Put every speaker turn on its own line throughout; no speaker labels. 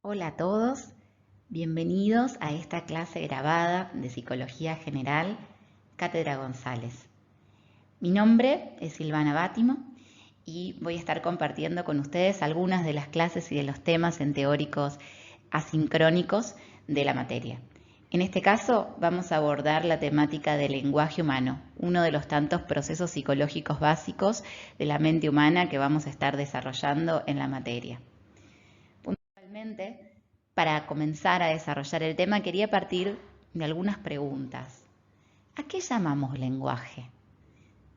Hola a todos, bienvenidos a esta clase grabada de Psicología General, Cátedra González. Mi nombre es Silvana Bátimo y voy a estar compartiendo con ustedes algunas de las clases y de los temas en teóricos asincrónicos de la materia. En este caso vamos a abordar la temática del lenguaje humano, uno de los tantos procesos psicológicos básicos de la mente humana que vamos a estar desarrollando en la materia. Puntualmente, para comenzar a desarrollar el tema, quería partir de algunas preguntas. ¿A qué llamamos lenguaje?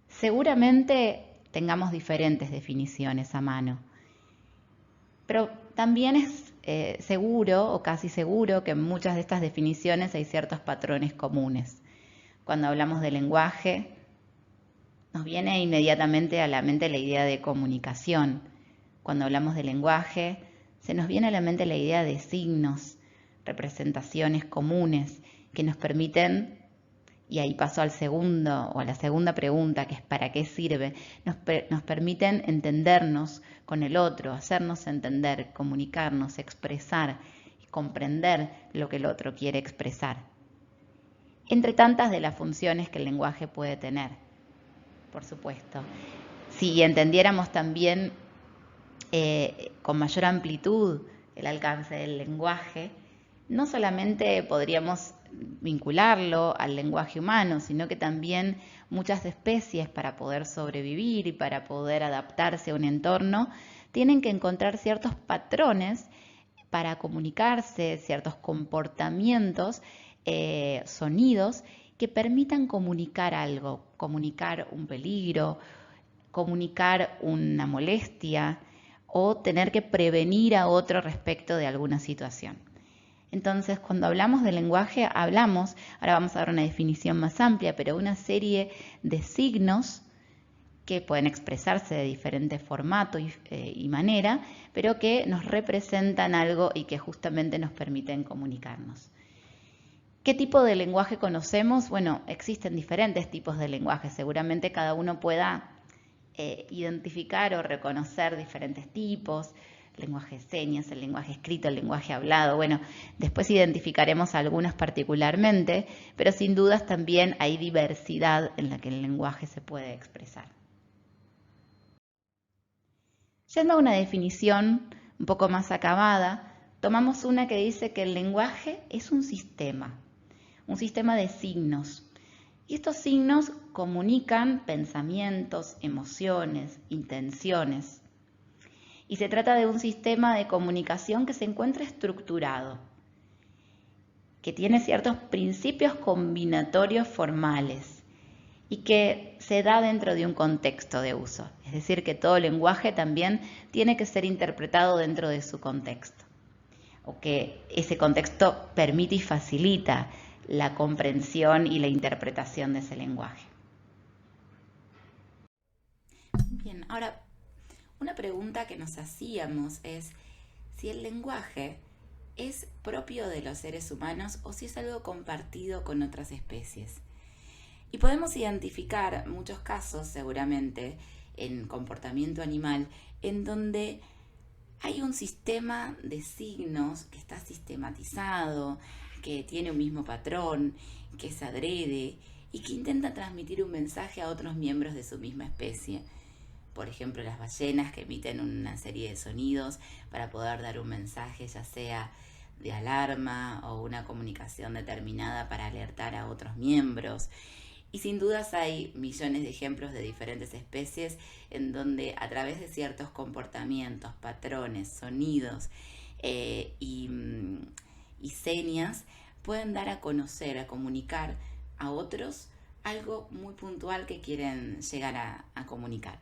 Seguramente tengamos diferentes definiciones a mano, pero también es seguro o casi seguro que en muchas de estas definiciones hay ciertos patrones comunes. Cuando hablamos de lenguaje, nos viene inmediatamente a la mente la idea de comunicación. Cuando hablamos de lenguaje, se nos viene a la mente la idea de signos, representaciones comunes que nos permiten, y ahí paso al segundo o a la segunda pregunta, que es ¿para qué sirve? Nos permiten entendernos con el otro, hacernos entender, comunicarnos, expresar y comprender lo que el otro quiere expresar. Entre tantas de las funciones que el lenguaje puede tener, por supuesto. Si entendiéramos también con mayor amplitud el alcance del lenguaje, no solamente podríamos vincularlo al lenguaje humano, sino que también muchas especies, para poder sobrevivir y para poder adaptarse a un entorno, tienen que encontrar ciertos patrones para comunicarse, ciertos comportamientos, sonidos que permitan comunicar algo, comunicar un peligro, comunicar una molestia o tener que prevenir a otro respecto de alguna situación. Entonces, cuando hablamos de lenguaje, hablamos, ahora vamos a dar una definición más amplia, pero una serie de signos que pueden expresarse de diferente formato y manera, pero que nos representan algo y que justamente nos permiten comunicarnos. ¿Qué tipo de lenguaje conocemos? Bueno, existen diferentes tipos de lenguaje. Seguramente cada uno pueda identificar o reconocer diferentes tipos, el lenguaje de señas, el lenguaje escrito, el lenguaje hablado. Bueno, después identificaremos algunos particularmente, pero sin dudas también hay diversidad en la que el lenguaje se puede expresar. Yendo a una definición un poco más acabada, tomamos una que dice que el lenguaje es un sistema de signos. Y estos signos comunican pensamientos, emociones, intenciones. Y se trata de un sistema de comunicación que se encuentra estructurado, que tiene ciertos principios combinatorios formales y que se da dentro de un contexto de uso. Es decir, que todo lenguaje también tiene que ser interpretado dentro de su contexto, o que ese contexto permite y facilita la comprensión y la interpretación de ese lenguaje. Bien, ahora, una pregunta que nos hacíamos es si el lenguaje es propio de los seres humanos o si es algo compartido con otras especies. Y podemos identificar muchos casos, seguramente, en comportamiento animal, en donde hay un sistema de signos que está sistematizado, que tiene un mismo patrón, que se adrede y que intenta transmitir un mensaje a otros miembros de su misma especie. Por ejemplo, las ballenas que emiten una serie de sonidos para poder dar un mensaje, ya sea de alarma o una comunicación determinada para alertar a otros miembros. Y sin dudas hay millones de ejemplos de diferentes especies en donde a través de ciertos comportamientos, patrones, sonidos y señas pueden dar a conocer, a comunicar a otros algo muy puntual que quieren llegar a comunicar.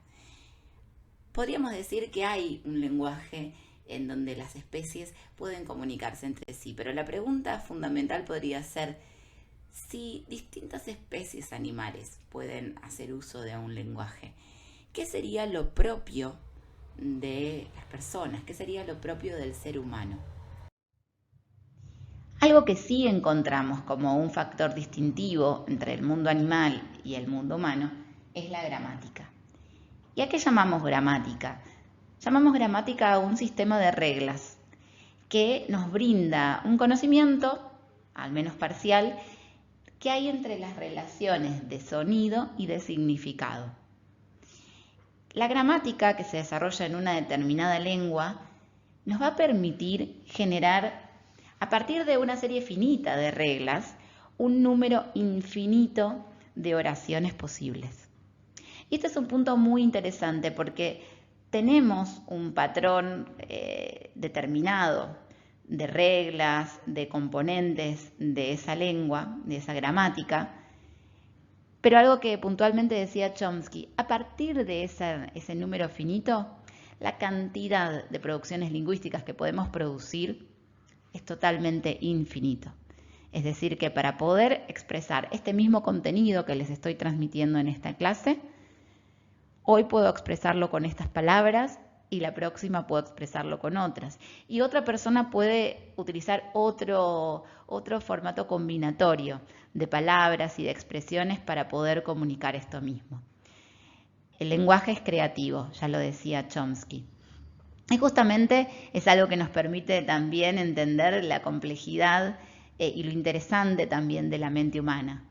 Podríamos decir que hay un lenguaje en donde las especies pueden comunicarse entre sí, pero la pregunta fundamental podría ser si distintas especies animales pueden hacer uso de un lenguaje. ¿Qué sería lo propio de las personas? ¿Qué sería lo propio del ser humano? Algo que sí encontramos como un factor distintivo entre el mundo animal y el mundo humano es la gramática. ¿Y a qué llamamos gramática? Llamamos gramática a un sistema de reglas que nos brinda un conocimiento, al menos parcial, que hay entre las relaciones de sonido y de significado. La gramática que se desarrolla en una determinada lengua nos va a permitir generar, a partir de una serie finita de reglas, un número infinito de oraciones posibles. Y este es un punto muy interesante porque tenemos un patrón determinado de reglas, de componentes de esa lengua, de esa gramática, pero algo que puntualmente decía Chomsky, a partir de ese número finito, la cantidad de producciones lingüísticas que podemos producir es totalmente infinito. Es decir, que para poder expresar este mismo contenido que les estoy transmitiendo en esta clase, hoy puedo expresarlo con estas palabras y la próxima puedo expresarlo con otras. Y otra persona puede utilizar otro formato combinatorio de palabras y de expresiones para poder comunicar esto mismo. El lenguaje es creativo, ya lo decía Chomsky. Y justamente es algo que nos permite también entender la complejidad y lo interesante también de la mente humana.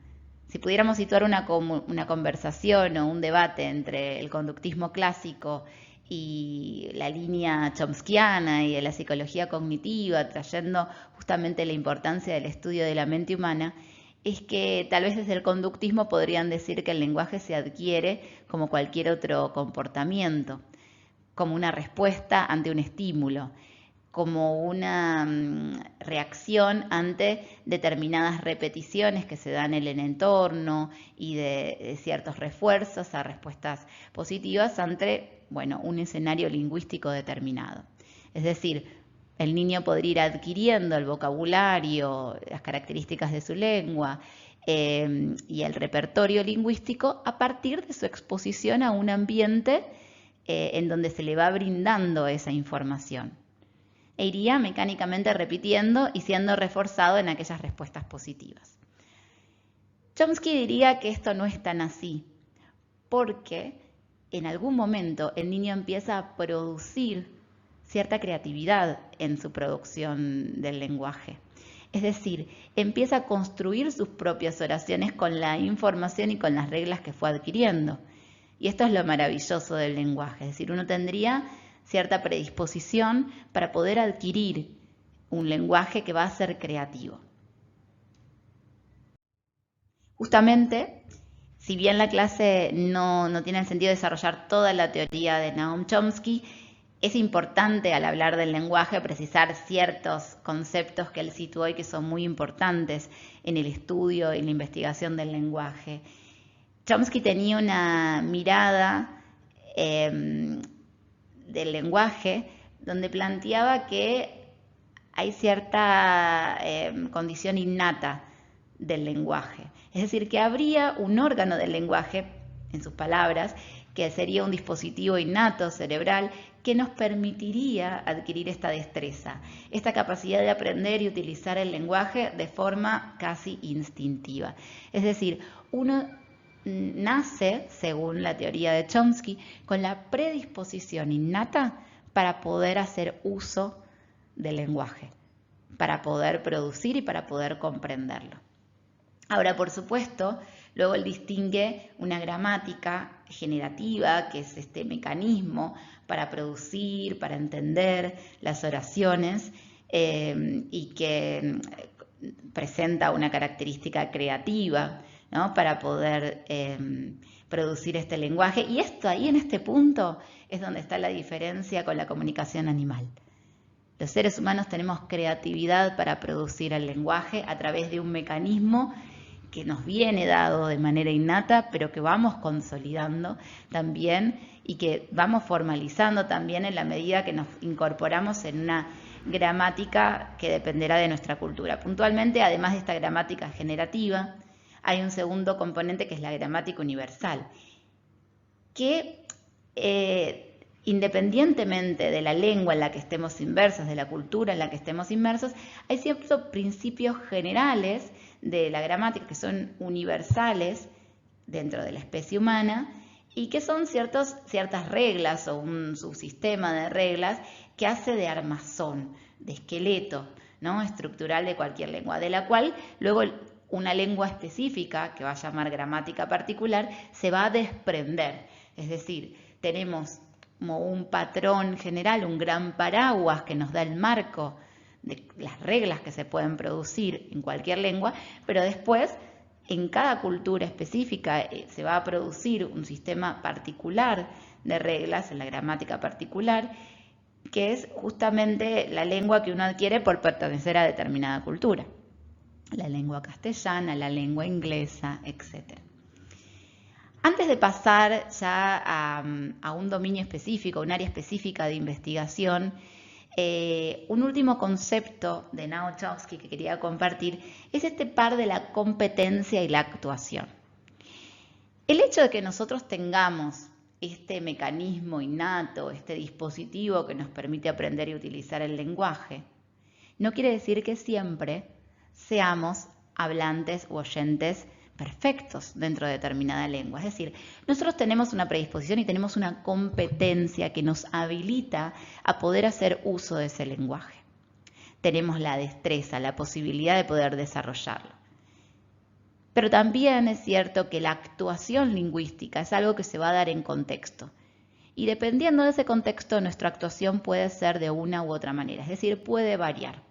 Si pudiéramos situar una conversación o un debate entre el conductismo clásico y la línea chomskiana y de la psicología cognitiva, trayendo justamente la importancia del estudio de la mente humana, es que tal vez desde el conductismo podrían decir que el lenguaje se adquiere como cualquier otro comportamiento, como una respuesta ante un estímulo, como una reacción ante determinadas repeticiones que se dan en el entorno y de ciertos refuerzos a respuestas positivas ante, bueno, un escenario lingüístico determinado. Es decir, el niño podría ir adquiriendo el vocabulario, las características de su lengua y el repertorio lingüístico a partir de su exposición a un ambiente en donde se le va brindando esa información. E iría mecánicamente repitiendo y siendo reforzado en aquellas respuestas positivas. Chomsky diría que esto no es tan así, porque en algún momento el niño empieza a producir cierta creatividad en su producción del lenguaje. Es decir, empieza a construir sus propias oraciones con la información y con las reglas que fue adquiriendo. Y esto es lo maravilloso del lenguaje, es decir, uno tendría cierta predisposición para poder adquirir un lenguaje que va a ser creativo. Justamente, si bien la clase no tiene el sentido de desarrollar toda la teoría de Noam Chomsky, es importante al hablar del lenguaje precisar ciertos conceptos que él situó y que son muy importantes en el estudio y la investigación del lenguaje. Chomsky tenía una mirada del lenguaje donde planteaba que hay cierta condición innata del lenguaje. Es decir, que habría un órgano del lenguaje, en sus palabras, que sería un dispositivo innato cerebral que nos permitiría adquirir esta destreza, esta capacidad de aprender y utilizar el lenguaje de forma casi instintiva. Es decir, uno nace, según la teoría de Chomsky, con la predisposición innata para poder hacer uso del lenguaje, para poder producir y para poder comprenderlo. Ahora, por supuesto, luego él distingue una gramática generativa, que es este mecanismo para producir, para entender las oraciones y que presenta una característica creativa, ¿no? Para poder producir este lenguaje. Y esto ahí en este punto es donde está la diferencia con la comunicación animal. Los seres humanos tenemos creatividad para producir el lenguaje a través de un mecanismo que nos viene dado de manera innata, pero que vamos consolidando también y que vamos formalizando también en la medida que nos incorporamos en una gramática que dependerá de nuestra cultura. Puntualmente, además de esta gramática generativa, hay un segundo componente que es la gramática universal, que independientemente de la lengua en la que estemos inmersos, de la cultura en la que estemos inmersos, hay ciertos principios generales de la gramática que son universales dentro de la especie humana y que son ciertas reglas o un subsistema de reglas que hace de armazón, de esqueleto, ¿no? Estructural de cualquier lengua, de la cual luego una lengua específica, que va a llamar gramática particular, se va a desprender. Es decir, tenemos como un patrón general, un gran paraguas que nos da el marco de las reglas que se pueden producir en cualquier lengua, pero después en cada cultura específica se va a producir un sistema particular de reglas, en la gramática particular, que es justamente la lengua que uno adquiere por pertenecer a determinada cultura. La lengua castellana, la lengua inglesa, etc. Antes de pasar ya a un dominio específico, un área específica de investigación, un último concepto de Noam Chomsky que quería compartir es este par de la competencia y la actuación. El hecho de que nosotros tengamos este mecanismo innato, este dispositivo que nos permite aprender y utilizar el lenguaje, no quiere decir que siempre seamos hablantes u oyentes perfectos dentro de determinada lengua. Es decir, nosotros tenemos una predisposición y tenemos una competencia que nos habilita a poder hacer uso de ese lenguaje. Tenemos la destreza, la posibilidad de poder desarrollarlo. Pero también es cierto que la actuación lingüística es algo que se va a dar en contexto. Y dependiendo de ese contexto, nuestra actuación puede ser de una u otra manera, es decir, puede variar.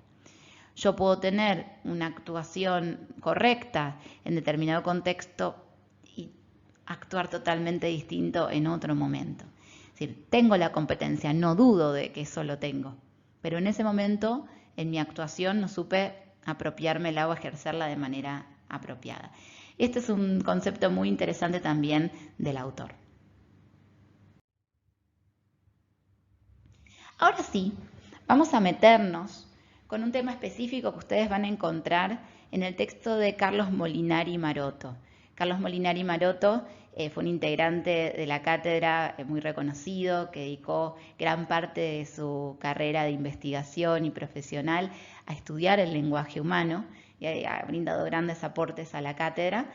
Yo puedo tener una actuación correcta en determinado contexto y actuar totalmente distinto en otro momento. Es decir, tengo la competencia, no dudo de que eso lo tengo, pero en ese momento, en mi actuación, no supe apropiármela o ejercerla de manera apropiada. Este es un concepto muy interesante también del autor. Ahora sí, vamos a meternos con un tema específico que ustedes van a encontrar en el texto de Carlos Molinari Maroto. Carlos Molinari Maroto fue un integrante de la cátedra muy reconocido que dedicó gran parte de su carrera de investigación y profesional a estudiar el lenguaje humano y ha brindado grandes aportes a la cátedra.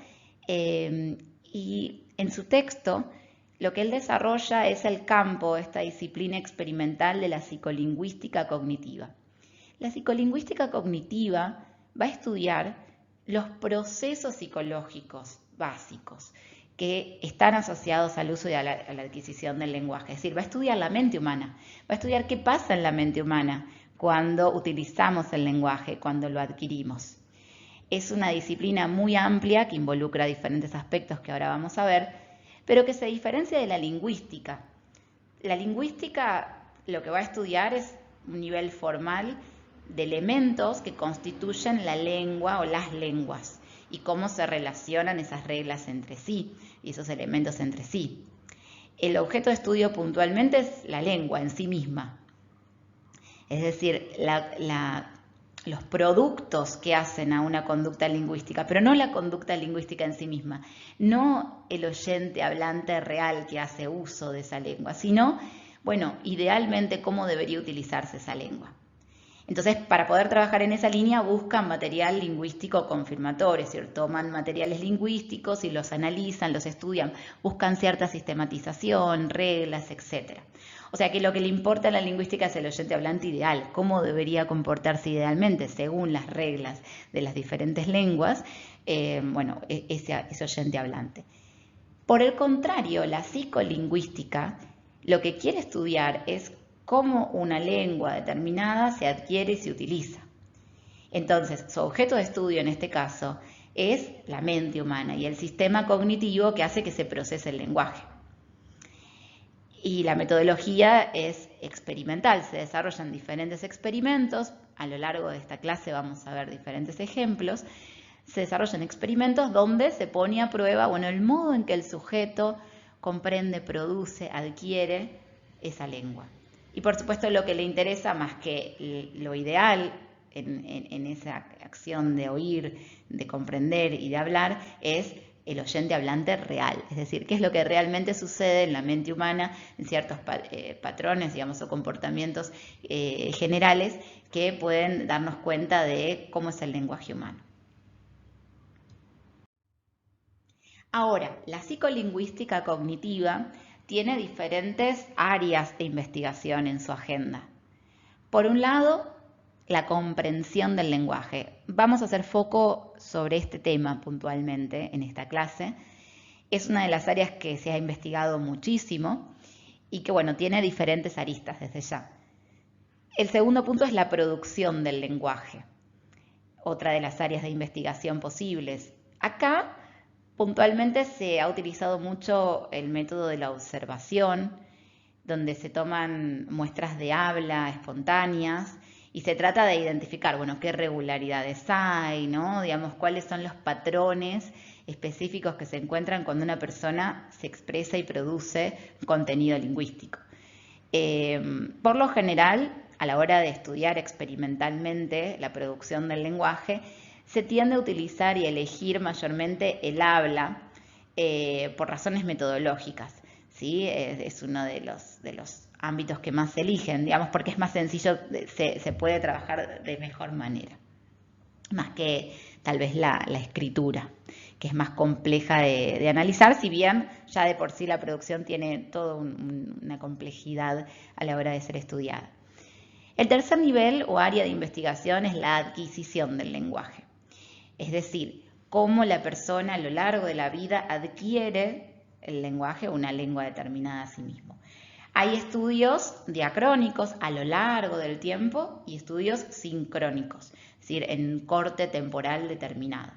Y en su texto lo que él desarrolla es el campo, esta disciplina experimental de la psicolingüística cognitiva. La psicolingüística cognitiva va a estudiar los procesos psicológicos básicos que están asociados al uso y a la adquisición del lenguaje. Es decir, va a estudiar la mente humana, va a estudiar qué pasa en la mente humana cuando utilizamos el lenguaje, cuando lo adquirimos. Es una disciplina muy amplia que involucra diferentes aspectos que ahora vamos a ver, pero que se diferencia de la lingüística. La lingüística lo que va a estudiar es un nivel formal de elementos que constituyen la lengua o las lenguas y cómo se relacionan esas reglas entre sí y esos elementos entre sí. El objeto de estudio puntualmente es la lengua en sí misma, es decir, los productos que hacen a una conducta lingüística, pero no la conducta lingüística en sí misma, no el oyente hablante real que hace uso de esa lengua, sino, bueno, idealmente cómo debería utilizarse esa lengua. Entonces, para poder trabajar en esa línea, buscan material lingüístico confirmatorio, es decir, toman materiales lingüísticos y los analizan, los estudian, buscan cierta sistematización, reglas, etc. O sea que lo que le importa a la lingüística es el oyente hablante ideal, cómo debería comportarse idealmente según las reglas de las diferentes lenguas, ese oyente hablante. Por el contrario, la psicolingüística lo que quiere estudiar es cómo una lengua determinada se adquiere y se utiliza. Entonces, su objeto de estudio en este caso es la mente humana y el sistema cognitivo que hace que se procese el lenguaje. Y la metodología es experimental, se desarrollan diferentes experimentos, a lo largo de esta clase vamos a ver diferentes ejemplos, se desarrollan experimentos donde se pone a prueba, el modo en que el sujeto comprende, produce, adquiere esa lengua. Y por supuesto lo que le interesa más que lo ideal en esa acción de oír, de comprender y de hablar es el oyente hablante real, es decir, qué es lo que realmente sucede en la mente humana, en ciertos patrones, digamos, o comportamientos generales que pueden darnos cuenta de cómo es el lenguaje humano. Ahora, la psicolingüística cognitiva tiene diferentes áreas de investigación en su agenda. Por un lado, la comprensión del lenguaje. Vamos a hacer foco sobre este tema puntualmente en esta clase. Es una de las áreas que se ha investigado muchísimo y que, bueno, tiene diferentes aristas desde ya. El segundo punto es la producción del lenguaje, otra de las áreas de investigación posibles. Acá, puntualmente, se ha utilizado mucho el método de la observación, donde se toman muestras de habla espontáneas y se trata de identificar, bueno, qué regularidades hay, ¿no? Digamos, cuáles son los patrones específicos que se encuentran cuando una persona se expresa y produce contenido lingüístico. Por lo general, a la hora de estudiar experimentalmente la producción del lenguaje, se tiende a utilizar y elegir mayormente el habla por razones metodológicas, ¿sí? Es uno de los ámbitos que más se eligen, digamos, porque es más sencillo, se puede trabajar de mejor manera, más que tal vez la escritura, que es más compleja de analizar, si bien ya de por sí la producción tiene toda una complejidad a la hora de ser estudiada. El tercer nivel o área de investigación es la adquisición del lenguaje, es decir, cómo la persona a lo largo de la vida adquiere el lenguaje o una lengua determinada a sí mismo. Hay estudios diacrónicos a lo largo del tiempo y estudios sincrónicos, es decir, en un corte temporal determinado.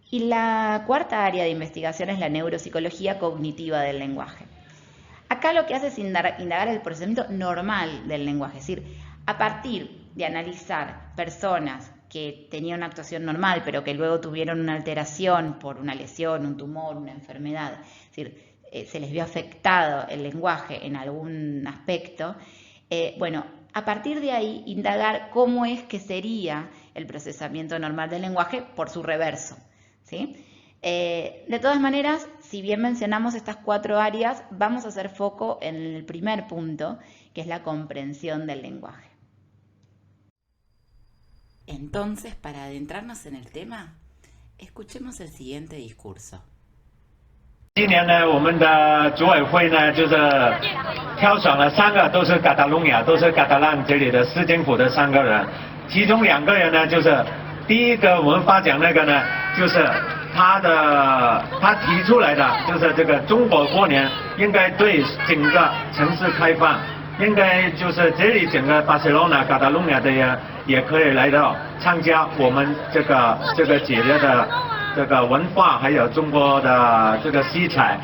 Y la cuarta área de investigación es la neuropsicología cognitiva del lenguaje. Acá lo que hace es indagar el procesamiento normal del lenguaje, es decir, a partir de analizar personas que tenían una actuación normal, pero que luego tuvieron una alteración por una lesión, un tumor, una enfermedad, es decir, se les vio afectado el lenguaje en algún aspecto, bueno, a partir de ahí indagar cómo es que sería el procesamiento normal del lenguaje por su reverso, ¿sí? De todas maneras, si bien mencionamos estas 4 áreas, vamos a hacer foco en el primer punto, que es la comprensión del lenguaje. Entonces, para adentrarnos en el tema, escuchemos el siguiente discurso.
今年呢，我们的组委会呢，就是挑选了3个都是卡塔隆亚，都是卡塔兰这里的市政府的3个人，其中2个人呢，就是第一个我们发奖那个呢，就是他提出来的，就是这个中国过年应该对整个城市开放，应该就是这里整个巴塞罗那、卡塔隆亚的人也可以来到参加我们这个节日的。这个文化还有中国的这个色彩，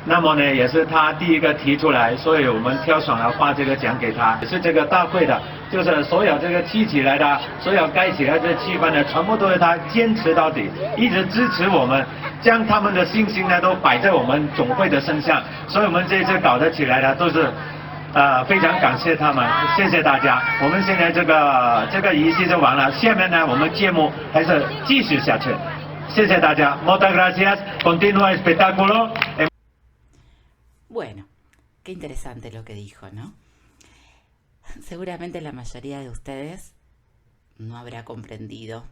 那么呢也是他第一个提出来，所以我们挑选了发这个奖给他。也是这个大会的，就是所有这个气起来的，所有盖起来的气氛呢，全部都是他坚持到底，一直支持我们，将他们的信心呢都摆在我们总会的身上，所以我们这次搞得起来呢都是。非常感谢他们，谢谢大家。我们现在这个仪式就完了，下面呢我们节目还是继续下去。谢谢大家 muchas gracias, continúa el espectáculo.
Bueno, qué interesante lo que dijo, ¿no? Seguramente la mayoría de ustedes no habrá comprendido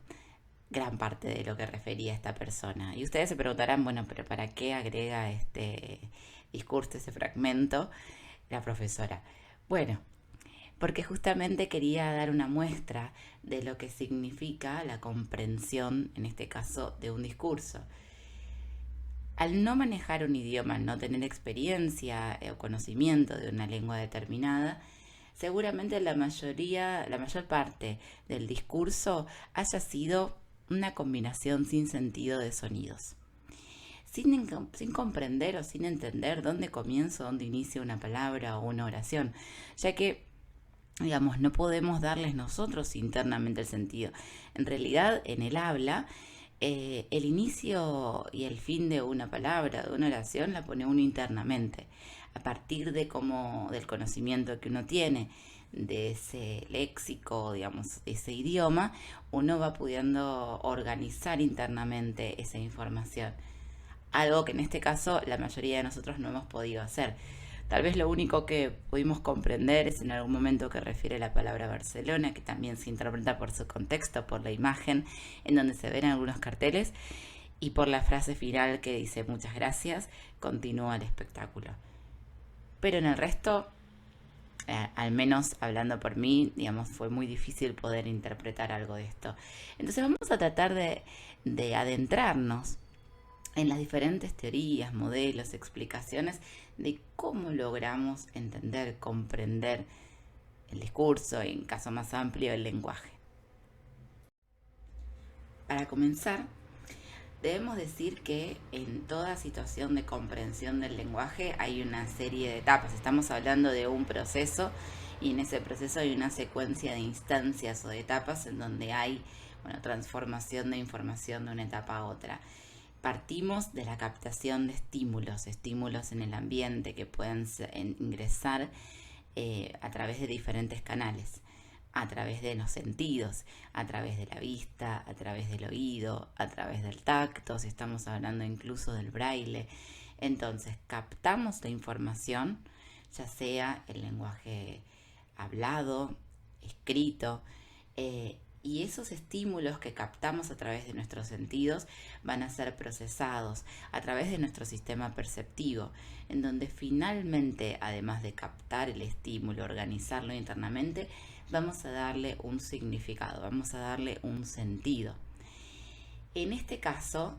gran parte de lo que refería esta persona. Y ustedes se preguntarán, bueno, pero ¿para qué agrega este discurso, ese fragmento, la profesora? Bueno, porque justamente quería dar una muestra de lo que significa la comprensión, en este caso, de un discurso. Al no manejar un idioma, no tener experiencia o conocimiento de una lengua determinada, seguramente la mayor parte del discurso haya sido una combinación sin sentido de sonidos. Sin comprender o sin entender dónde comienza o dónde inicia una palabra o una oración, ya que digamos, no podemos darles nosotros internamente el sentido. En realidad, en el habla, el inicio y el fin de una palabra, de una oración, la pone uno internamente. A partir del conocimiento que uno tiene de ese léxico, digamos, de ese idioma, uno va pudiendo organizar internamente esa información. Algo que en este caso la mayoría de nosotros no hemos podido hacer. Tal vez lo único que pudimos comprender es en algún momento que refiere la palabra Barcelona, que también se interpreta por su contexto, por la imagen en donde se ven algunos carteles y por la frase final que dice muchas gracias, continúa el espectáculo. Pero en el resto al menos hablando por mí, digamos, fue muy difícil poder interpretar algo de esto. Entonces vamos a tratar de adentrarnos en las diferentes teorías, modelos, explicaciones de cómo logramos entender, comprender el discurso y, en caso más amplio, el lenguaje. Para comenzar, debemos decir que en toda situación de comprensión del lenguaje hay una serie de etapas. Estamos hablando de un proceso y en ese proceso hay una secuencia de instancias o de etapas en donde hay transformación de información de una etapa a otra. Partimos de la captación de estímulos en el ambiente que pueden ingresar a través de diferentes canales, a través de los sentidos, a través de la vista, a través del oído, a través del tacto, si estamos hablando incluso del braille. Entonces captamos la información, ya sea el lenguaje hablado, escrito, y esos estímulos que captamos a través de nuestros sentidos van a ser procesados a través de nuestro sistema perceptivo, en donde finalmente, además de captar el estímulo, organizarlo internamente, vamos a darle un significado, vamos a darle un sentido. En este caso,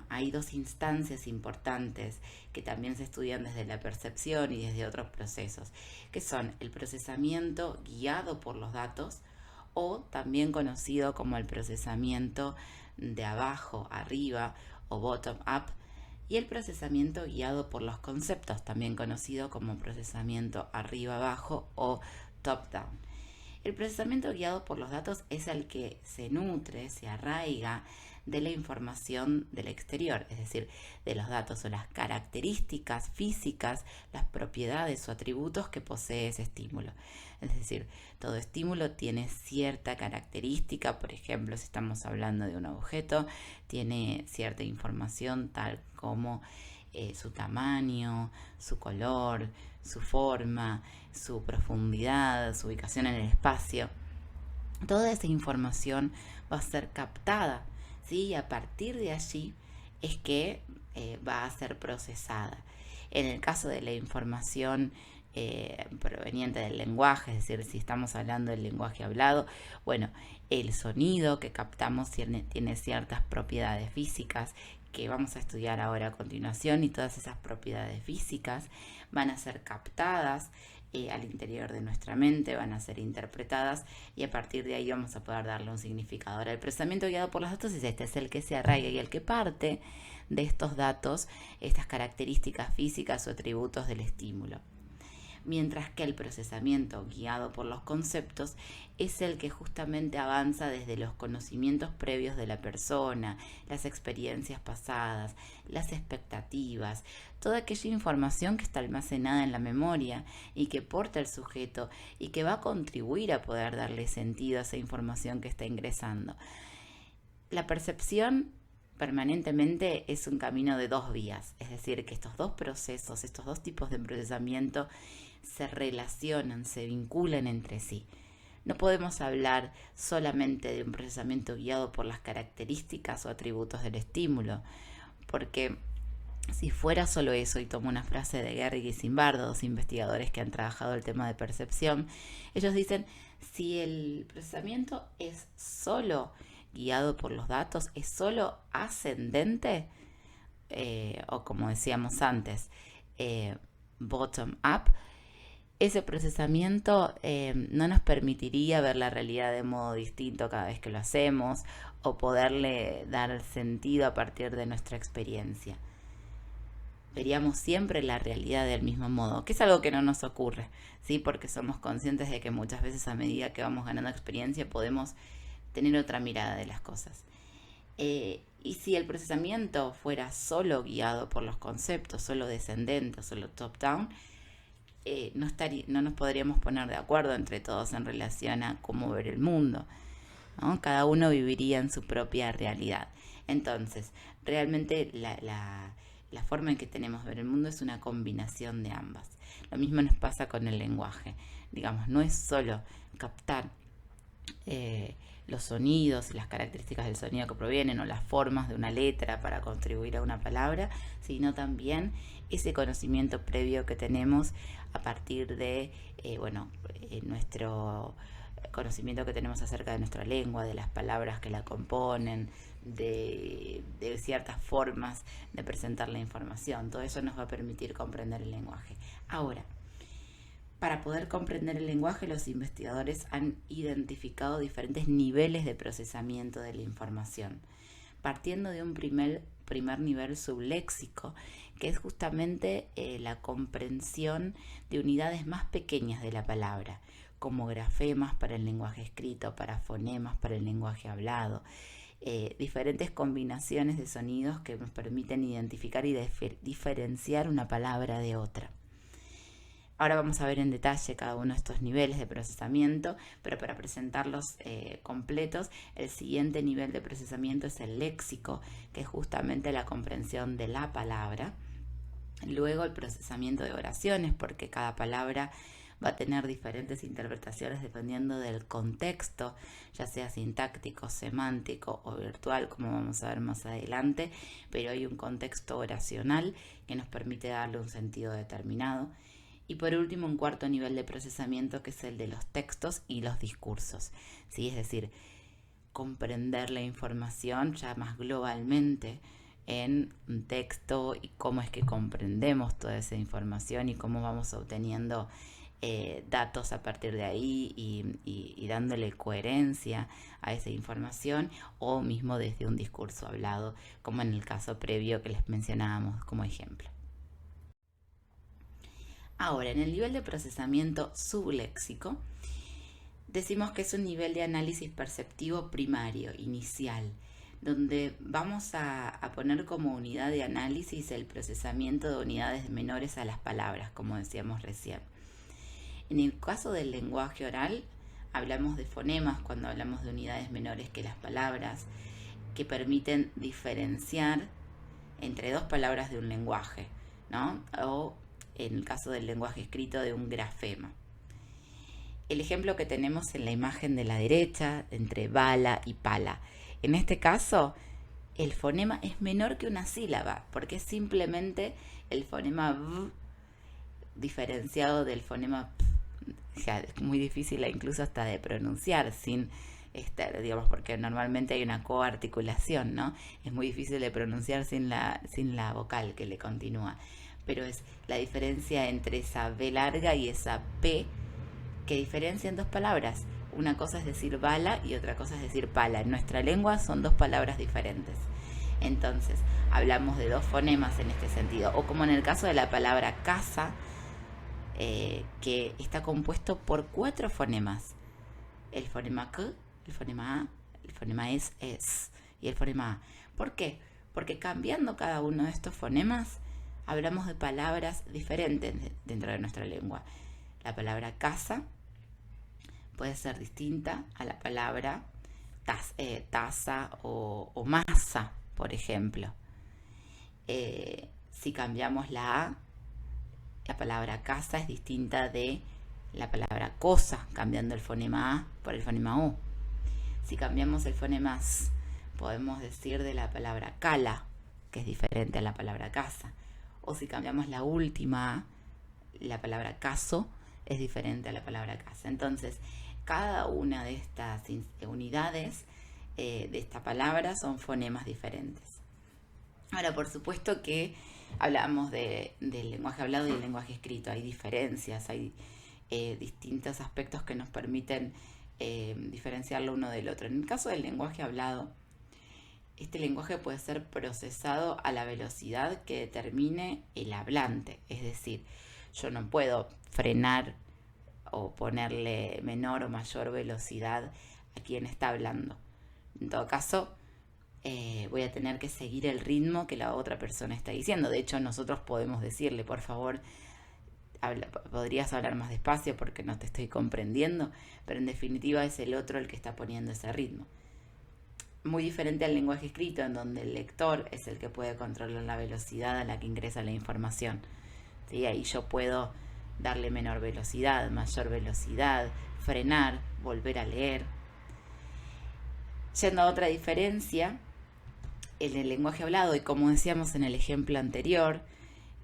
hay dos instancias importantes que también se estudian desde la percepción y desde otros procesos, que son el procesamiento guiado por los datos, o también conocido como el procesamiento de abajo arriba o bottom up, y el procesamiento guiado por los conceptos, también conocido como procesamiento arriba abajo o top down. El procesamiento guiado por los datos es el que se nutre, se arraiga de la información del exterior, es decir, de los datos o las características físicas, las propiedades o atributos que posee ese estímulo. Es decir, todo estímulo tiene cierta característica, por ejemplo, si estamos hablando de un objeto, tiene cierta información tal como su tamaño, su color, su forma, su profundidad, su ubicación en el espacio. Toda esa información va a ser captada, ¿sí? Y a partir de allí es que va a ser procesada. En el caso de la información proveniente del lenguaje, es decir, si estamos hablando del lenguaje hablado, el sonido que captamos tiene ciertas propiedades físicas que vamos a estudiar ahora a continuación, y todas esas propiedades físicas van a ser captadas al interior de nuestra mente, van a ser interpretadas y a partir de ahí vamos a poder darle un significado. Ahora, el procesamiento guiado por los datos es el que se arraiga y el que parte de estos datos, estas características físicas o atributos del estímulo. Mientras que el procesamiento guiado por los conceptos es el que justamente avanza desde los conocimientos previos de la persona, las experiencias pasadas, las expectativas, toda aquella información que está almacenada en la memoria y que porta el sujeto y que va a contribuir a poder darle sentido a esa información que está ingresando. La percepción permanentemente es un camino de dos vías, es decir, que estos dos procesos, estos dos tipos de procesamiento se relacionan, se vinculan entre sí. No podemos hablar solamente de un procesamiento guiado por las características o atributos del estímulo, porque si fuera solo eso, y tomo una frase de Gerrig y Zimbardo, dos investigadores que han trabajado el tema de percepción, ellos dicen, si el procesamiento es solo guiado por los datos, es solo ascendente, o como decíamos antes, bottom up, ese procesamiento no nos permitiría ver la realidad de modo distinto cada vez que lo hacemos o poderle dar sentido a partir de nuestra experiencia. Veríamos siempre la realidad del mismo modo, que es algo que no nos ocurre, ¿sí? Porque somos conscientes de que muchas veces a medida que vamos ganando experiencia podemos tener otra mirada de las cosas. Y si el procesamiento fuera solo guiado por los conceptos, solo descendente, solo top-down, no nos podríamos poner de acuerdo entre todos en relación a cómo ver el mundo, ¿no? Cada uno viviría en su propia realidad. Entonces, realmente la forma en que tenemos de ver el mundo es una combinación de ambas. Lo mismo nos pasa con el lenguaje. Digamos, no es solo captar los sonidos y las características del sonido que provienen o las formas de una letra para contribuir a una palabra, sino también ese conocimiento previo que tenemos a partir de nuestro conocimiento que tenemos acerca de nuestra lengua, de las palabras que la componen, de ciertas formas de presentar la información. Todo eso nos va a permitir comprender el lenguaje. Ahora, para poder comprender el lenguaje, los investigadores han identificado diferentes niveles de procesamiento de la información, partiendo de un primer nivel subléxico, que es justamente la comprensión de unidades más pequeñas de la palabra, como grafemas para el lenguaje escrito, para fonemas para el lenguaje hablado, diferentes combinaciones de sonidos que nos permiten identificar y diferenciar una palabra de otra. Ahora vamos a ver en detalle cada uno de estos niveles de procesamiento, pero para presentarlos completos, el siguiente nivel de procesamiento es el léxico, que es justamente la comprensión de la palabra. Luego el procesamiento de oraciones, porque cada palabra va a tener diferentes interpretaciones dependiendo del contexto, ya sea sintáctico, semántico o virtual, como vamos a ver más adelante, pero hay un contexto oracional que nos permite darle un sentido determinado. Y por último, un cuarto nivel de procesamiento, que es el de los textos y los discursos, ¿sí? Es decir, comprender la información ya más globalmente en un texto y cómo es que comprendemos toda esa información y cómo vamos obteniendo datos a partir de ahí y dándole coherencia a esa información, o mismo desde un discurso hablado, como en el caso previo que les mencionábamos como ejemplo. Ahora, en el nivel de procesamiento subléxico, decimos que es un nivel de análisis perceptivo primario, inicial, donde vamos a poner como unidad de análisis el procesamiento de unidades menores a las palabras, como decíamos recién. En el caso del lenguaje oral, hablamos de fonemas cuando hablamos de unidades menores que las palabras, que permiten diferenciar entre dos palabras de un lenguaje, ¿no? O en el caso del lenguaje escrito, de un grafema. El ejemplo que tenemos en la imagen de la derecha, entre bala y pala. En este caso, el fonema es menor que una sílaba, porque es simplemente el fonema v diferenciado del fonema p. O sea, es muy difícil incluso hasta de pronunciar sin digamos, porque normalmente hay una coarticulación, ¿no? Es muy difícil de pronunciar sin la vocal que le continúa. Pero es la diferencia entre esa B larga y esa P, que diferencian dos palabras. Una cosa es decir bala y otra cosa es decir pala. En nuestra lengua son dos palabras diferentes. Entonces, hablamos de dos fonemas en este sentido. O como en el caso de la palabra casa, que está compuesto por 4 fonemas. El fonema K, el fonema A, el fonema es y el fonema A. ¿Por qué? Porque cambiando cada uno de estos fonemas, hablamos de palabras diferentes dentro de nuestra lengua. La palabra casa puede ser distinta a la palabra taza o masa, por ejemplo. Si cambiamos la A, la palabra casa es distinta de la palabra cosa, cambiando el fonema A por el fonema O. Si cambiamos el fonema S, podemos decir de la palabra cala, que es diferente a la palabra casa. O si cambiamos la última A, la palabra caso es diferente a la palabra casa. Entonces, cada una de estas unidades de esta palabra son fonemas diferentes. Ahora, por supuesto que hablamos del lenguaje hablado y el lenguaje escrito. Hay diferencias, hay distintos aspectos que nos permiten diferenciarlo uno del otro. En el caso del lenguaje hablado, este lenguaje puede ser procesado a la velocidad que determine el hablante. Es decir, yo no puedo frenar o ponerle menor o mayor velocidad a quien está hablando. En todo caso, voy a tener que seguir el ritmo que la otra persona está diciendo. De hecho, nosotros podemos decirle, por favor, podrías hablar más despacio porque no te estoy comprendiendo, pero en definitiva es el otro el que está poniendo ese ritmo. Muy diferente al lenguaje escrito, en donde el lector es el que puede controlar la velocidad a la que ingresa la información. ¿Sí? Ahí yo puedo darle menor velocidad, mayor velocidad, frenar, volver a leer. Yendo a otra diferencia, en el lenguaje hablado, y como decíamos en el ejemplo anterior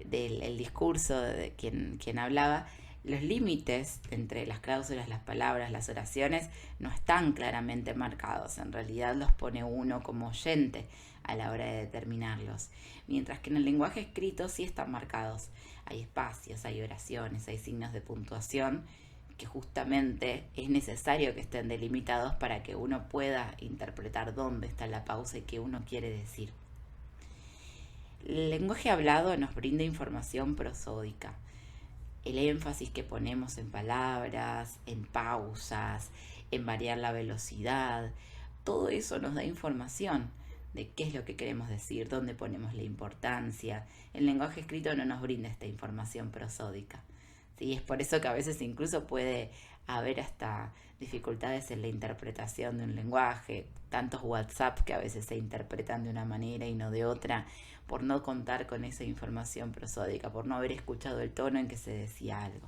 del discurso de quien hablaba, los límites entre las cláusulas, las palabras, las oraciones no están claramente marcados. En realidad los pone uno como oyente a la hora de determinarlos. Mientras que en el lenguaje escrito sí están marcados. Hay espacios, hay oraciones, hay signos de puntuación que justamente es necesario que estén delimitados para que uno pueda interpretar dónde está la pausa y qué uno quiere decir. El lenguaje hablado nos brinda información prosódica. El énfasis que ponemos en palabras, en pausas, en variar la velocidad, todo eso nos da información de qué es lo que queremos decir, dónde ponemos la importancia. El lenguaje escrito no nos brinda esta información prosódica. ¿Sí? Es por eso que a veces incluso puede haber hasta dificultades en la interpretación de un lenguaje, tantos WhatsApp que a veces se interpretan de una manera y no de otra, por no contar con esa información prosódica, por no haber escuchado el tono en que se decía algo.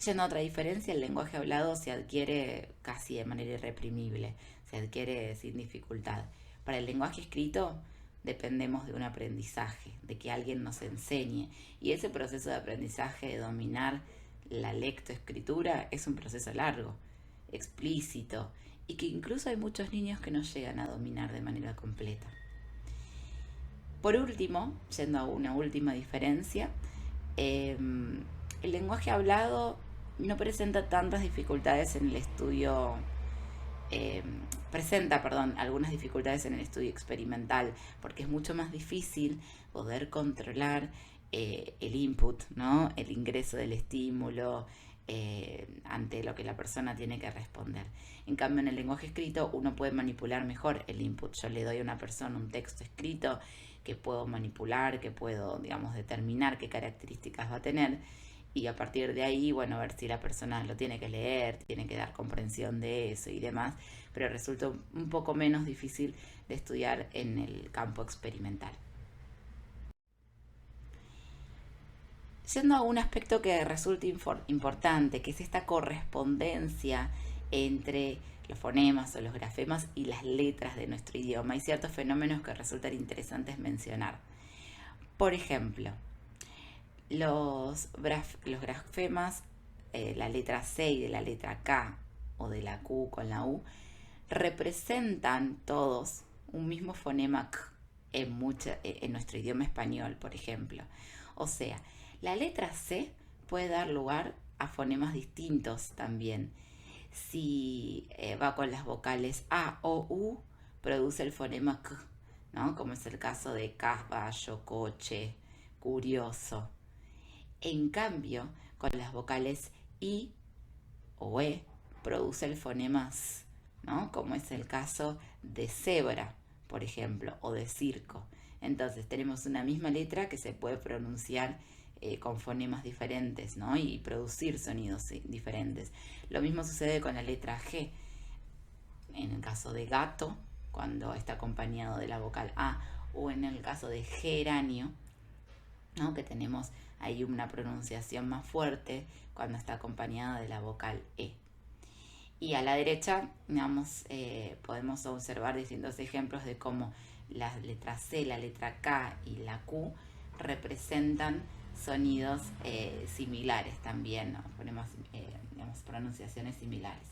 Yendo a otra diferencia, el lenguaje hablado se adquiere casi de manera irreprimible, se adquiere sin dificultad. Para el lenguaje escrito dependemos de un aprendizaje, de que alguien nos enseñe, y ese proceso de aprendizaje, de dominar la lectoescritura, es un proceso largo, explícito, y que incluso hay muchos niños que no llegan a dominar de manera completa. Por último, yendo a una última diferencia, el lenguaje hablado no presenta tantas dificultades en el estudio, algunas dificultades en el estudio experimental, porque es mucho más difícil poder controlar el input, ¿no? El ingreso del estímulo ante lo que la persona tiene que responder. En cambio, en el lenguaje escrito uno puede manipular mejor el input. Yo le doy a una persona un texto escrito que puedo manipular, que puedo, digamos, determinar qué características va a tener, y a partir de ahí, bueno, ver si la persona lo tiene que leer, tiene que dar comprensión de eso y demás, pero resulta un poco menos difícil de estudiar en el campo experimental. Yendo a un aspecto que resulta importante, que es esta correspondencia entre los fonemas o los grafemas y las letras de nuestro idioma. Hay ciertos fenómenos que resultan interesantes mencionar. Por ejemplo, los grafemas, la letra C y de la letra K o de la Q con la U, representan todos un mismo fonema K en nuestro idioma español, por ejemplo. O sea, la letra C puede dar lugar a fonemas distintos también. Si va con las vocales A o U, produce el fonema K, ¿no? Como es el caso de caballo, coche, curioso. En cambio, con las vocales I o E, produce el fonema S, ¿no? Como es el caso de cebra, por ejemplo, o de circo. Entonces tenemos una misma letra que se puede pronunciar con fonemas diferentes, ¿no? Y producir sonidos diferentes. Lo mismo sucede con la letra G. En el caso de gato, cuando está acompañado de la vocal A, o en el caso de geranio, ¿no? Que tenemos ahí una pronunciación más fuerte cuando está acompañada de la vocal E. Y a la derecha, digamos, podemos observar distintos ejemplos de cómo la letra C, la letra K y la Q representan sonidos similares también, ¿no? Ponemos digamos, pronunciaciones similares.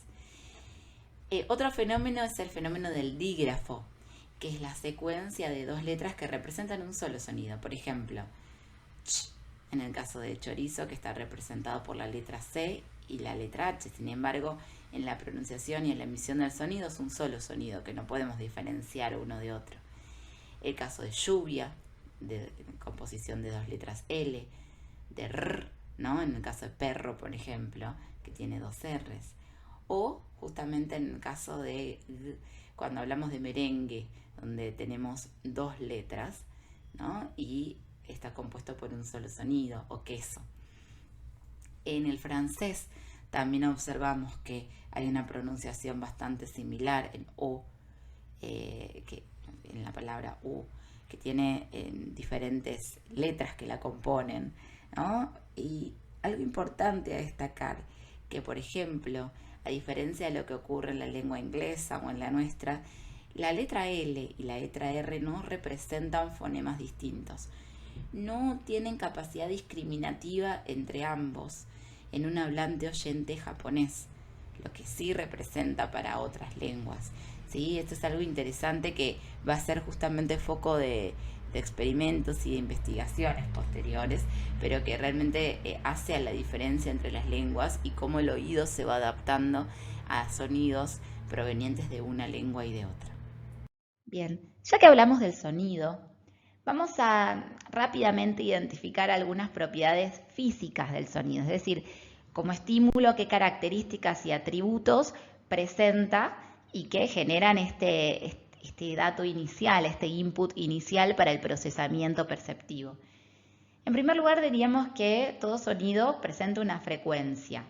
Otro fenómeno es el fenómeno del dígrafo, que es la secuencia de dos letras que representan un solo sonido. Por ejemplo, ch, en el caso de chorizo, que está representado por la letra C y la letra H. Sin embargo, en la pronunciación y en la emisión del sonido es un solo sonido que no podemos diferenciar uno de otro. El caso de lluvia, de composición de dos letras L, de R, ¿no? En el caso de perro, por ejemplo, que tiene dos R's. O justamente en el caso de cuando hablamos de merengue, donde tenemos dos letras, ¿no? Y está compuesto por un solo sonido, o queso. En el francés también observamos que hay una pronunciación bastante similar en O, que en la palabra U, que tiene diferentes letras que la componen, ¿no? Y algo importante a destacar, que por ejemplo a diferencia de lo que ocurre en la lengua inglesa o en la nuestra, la letra L y la letra R no representan fonemas distintos. No tienen capacidad discriminativa entre ambos en un hablante oyente japonés, lo que sí representa para otras lenguas. ¿Sí? Esto es algo interesante que va a ser justamente foco de experimentos y de investigaciones posteriores, pero que realmente hace a la diferencia entre las lenguas y cómo el oído se va adaptando a sonidos provenientes de una lengua y de otra. Bien, ya que hablamos del sonido, vamos a rápidamente identificar algunas propiedades físicas del sonido, es decir, como estímulo, qué características y atributos presenta y que generan este dato inicial, este input inicial para el procesamiento perceptivo. En primer lugar, diríamos que todo sonido presenta una frecuencia.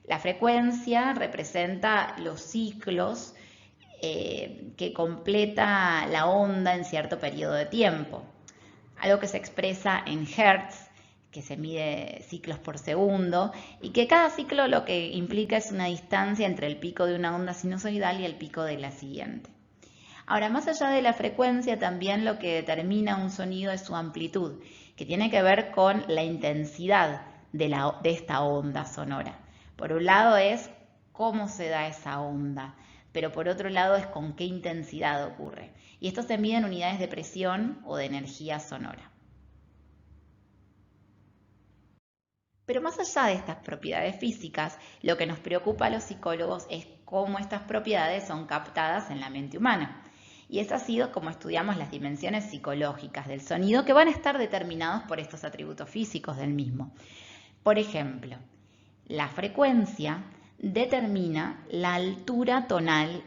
La frecuencia representa los ciclos que completa la onda en cierto periodo de tiempo. Algo que se expresa en hertz, que se mide ciclos por segundo, y que cada ciclo lo que implica es una distancia entre el pico de una onda sinusoidal y el pico de la siguiente. Ahora, más allá de la frecuencia, también lo que determina un sonido es su amplitud, que tiene que ver con la intensidad de esta onda sonora. Por un lado es cómo se da esa onda, pero por otro lado es con qué intensidad ocurre. Y esto se mide en unidades de presión o de energía sonora. Pero más allá de estas propiedades físicas, lo que nos preocupa a los psicólogos es cómo estas propiedades son captadas en la mente humana. Y es así como estudiamos las dimensiones psicológicas del sonido que van a estar determinados por estos atributos físicos del mismo. Por ejemplo, la frecuencia determina la altura tonal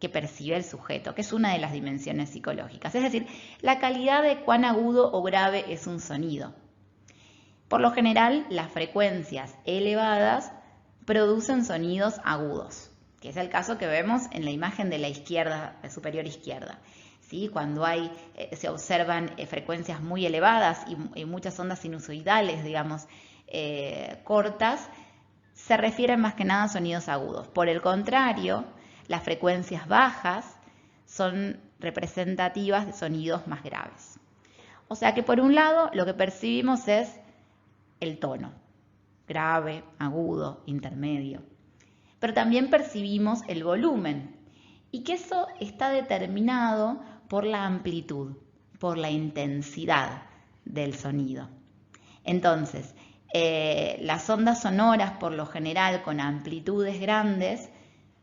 que percibe el sujeto, que es una de las dimensiones psicológicas, es decir, la calidad de cuán agudo o grave es un sonido. Por lo general, las frecuencias elevadas producen sonidos agudos, que es el caso que vemos en la imagen de la izquierda, la superior izquierda. ¿Sí? Cuando se observan frecuencias muy elevadas y muchas ondas sinusoidales, digamos, cortas, se refieren más que nada a sonidos agudos. Por el contrario, las frecuencias bajas son representativas de sonidos más graves. O sea que por un lado lo que percibimos es el tono, grave, agudo, intermedio. Pero también percibimos el volumen y que eso está determinado por la amplitud, por la intensidad del sonido. Entonces, las ondas sonoras por lo general con amplitudes grandes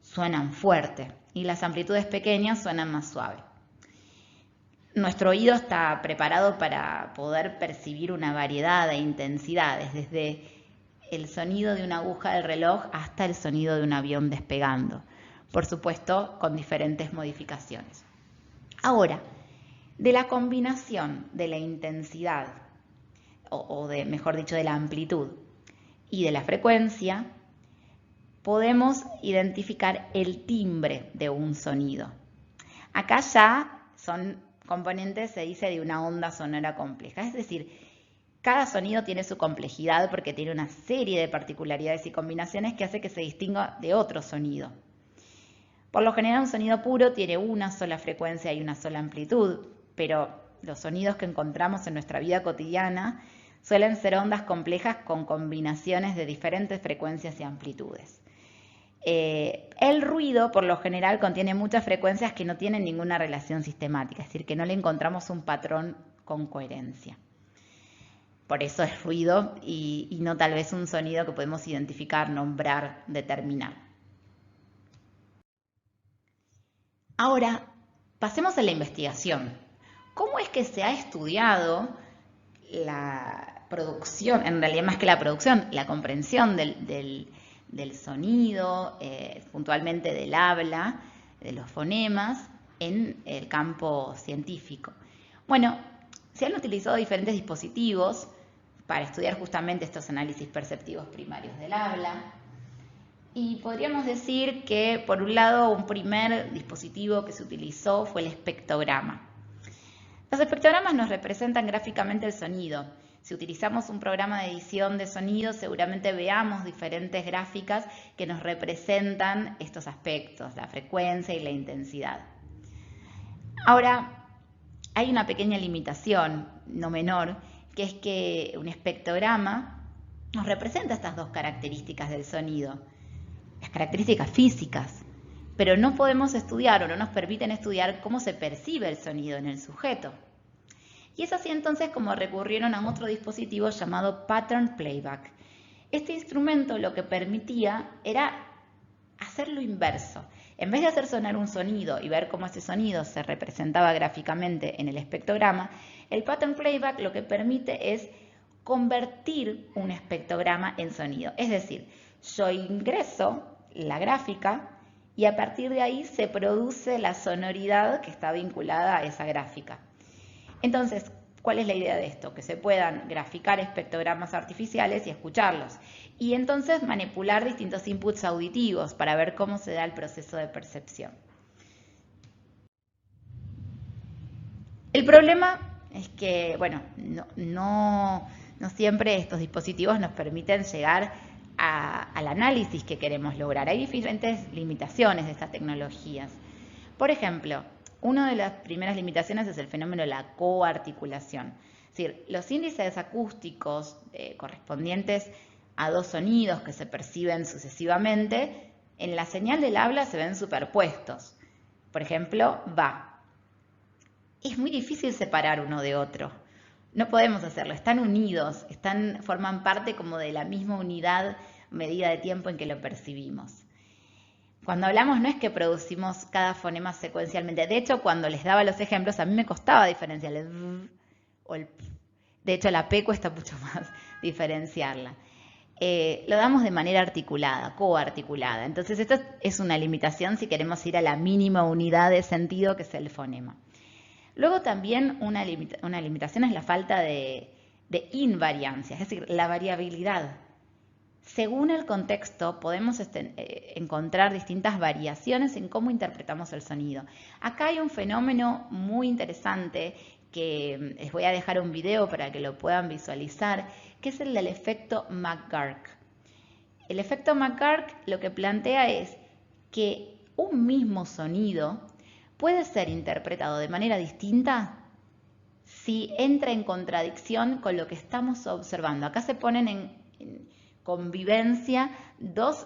suenan fuerte y las amplitudes pequeñas suenan más suave. Nuestro oído está preparado para poder percibir una variedad de intensidades, desde el sonido de una aguja del reloj hasta el sonido de un avión despegando, por supuesto con diferentes modificaciones. Ahora, de la combinación de la intensidad, mejor dicho, de la amplitud y de la frecuencia, podemos identificar el timbre de un sonido. Acá ya son componentes, se dice, de una onda sonora compleja, es decir, cada sonido tiene su complejidad porque tiene una serie de particularidades y combinaciones que hace que se distinga de otro sonido. Por lo general, un sonido puro tiene una sola frecuencia y una sola amplitud, pero los sonidos que encontramos en nuestra vida cotidiana suelen ser ondas complejas con combinaciones de diferentes frecuencias y amplitudes. El ruido, por lo general, contiene muchas frecuencias que no tienen ninguna relación sistemática, es decir, que no le encontramos un patrón con coherencia. Por eso es ruido y no tal vez un sonido que podemos identificar, nombrar, determinar. Ahora, pasemos a la investigación. ¿Cómo es que se ha estudiado la producción, en realidad más que la producción, la comprensión del sonido, puntualmente del habla, de los fonemas, en el campo científico? Bueno, se han utilizado diferentes dispositivos para estudiar justamente estos análisis perceptivos primarios del habla. Y podríamos decir que, por un lado, un primer dispositivo que se utilizó fue el espectrograma. Los espectrogramas nos representan gráficamente el sonido. Si utilizamos un programa de edición de sonido, seguramente veamos diferentes gráficas que nos representan estos aspectos, la frecuencia y la intensidad. Ahora, hay una pequeña limitación, no menor, que es que un espectrograma nos representa estas dos características del sonido, las características físicas, pero no podemos estudiar o no nos permiten estudiar cómo se percibe el sonido en el sujeto. Y es así entonces como recurrieron a otro dispositivo llamado Pattern Playback. Este instrumento lo que permitía era hacer lo inverso. En vez de hacer sonar un sonido y ver cómo ese sonido se representaba gráficamente en el espectrograma, el Pattern Playback lo que permite es convertir un espectrograma en sonido. Es decir, yo ingreso la gráfica y a partir de ahí se produce la sonoridad que está vinculada a esa gráfica. Entonces, ¿cuál es la idea de esto? Que se puedan graficar espectrogramas artificiales y escucharlos. Y entonces manipular distintos inputs auditivos para ver cómo se da el proceso de percepción. El problema es que, bueno, no siempre estos dispositivos nos permiten llegar al análisis que queremos lograr. Hay diferentes limitaciones de estas tecnologías. Por ejemplo, una de las primeras limitaciones es el fenómeno de la coarticulación. Es decir, los índices acústicos correspondientes a dos sonidos que se perciben sucesivamente, en la señal del habla se ven superpuestos. Por ejemplo, va. Es muy difícil separar uno de otro. No podemos hacerlo, están unidos, forman parte como de la misma unidad medida de tiempo en que lo percibimos. Cuando hablamos no es que producimos cada fonema secuencialmente. De hecho, cuando les daba los ejemplos, a mí me costaba diferenciar el v o el p. De hecho, la p cuesta mucho más diferenciarla. Lo damos de manera articulada, coarticulada. Entonces, esto es una limitación si queremos ir a la mínima unidad de sentido que es el fonema. Luego también una limitación es la falta de invariancia, es decir, la variabilidad. Según el contexto, podemos encontrar distintas variaciones en cómo interpretamos el sonido. Acá hay un fenómeno muy interesante que les voy a dejar un video para que lo puedan visualizar, que es el del efecto McGurk. El efecto McGurk lo que plantea es que un mismo sonido puede ser interpretado de manera distinta si entra en contradicción con lo que estamos observando. Acá se ponen en convivencia dos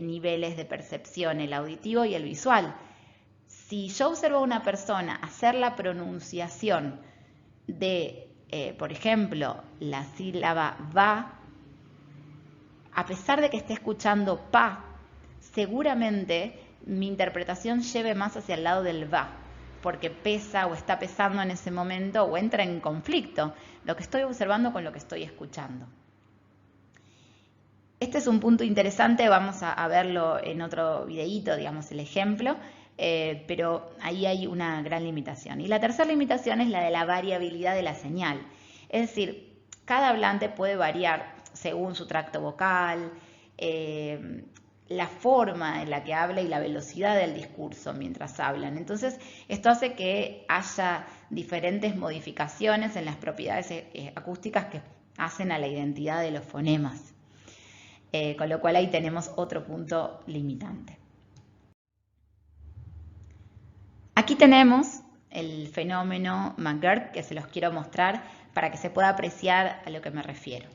niveles de percepción, el auditivo y el visual. Si yo observo a una persona hacer la pronunciación de, por ejemplo, la sílaba va, a pesar de que esté escuchando pa, seguramente mi interpretación lleve más hacia el lado del va, porque pesa o está pesando en ese momento o entra en conflicto lo que estoy observando con lo que estoy escuchando. Este es un punto interesante, vamos a verlo en otro videíto, digamos el ejemplo, pero ahí hay una gran limitación. Y la tercera limitación es la de la variabilidad de la señal. Es decir, cada hablante puede variar según su tracto vocal, la forma en la que habla y la velocidad del discurso mientras hablan. Entonces, esto hace que haya diferentes modificaciones en las propiedades acústicas que hacen a la identidad de los fonemas. Con lo cual ahí tenemos otro punto limitante. Aquí tenemos el fenómeno McGurk que se los quiero mostrar para que se pueda apreciar a lo que me refiero.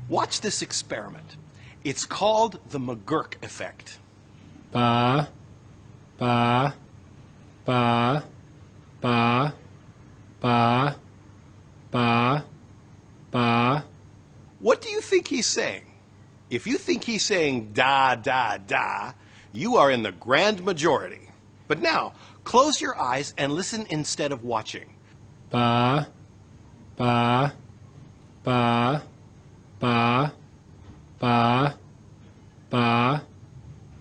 Watch this experiment. It's called the McGurk effect.
Ba, ba, ba, ba, ba, ba, ba.
What do you think he's saying? If you think he's saying da, da, da, you are in the grand majority. But now, close your eyes and listen instead of watching.
Ba, ba, ba, ba, ba, ba,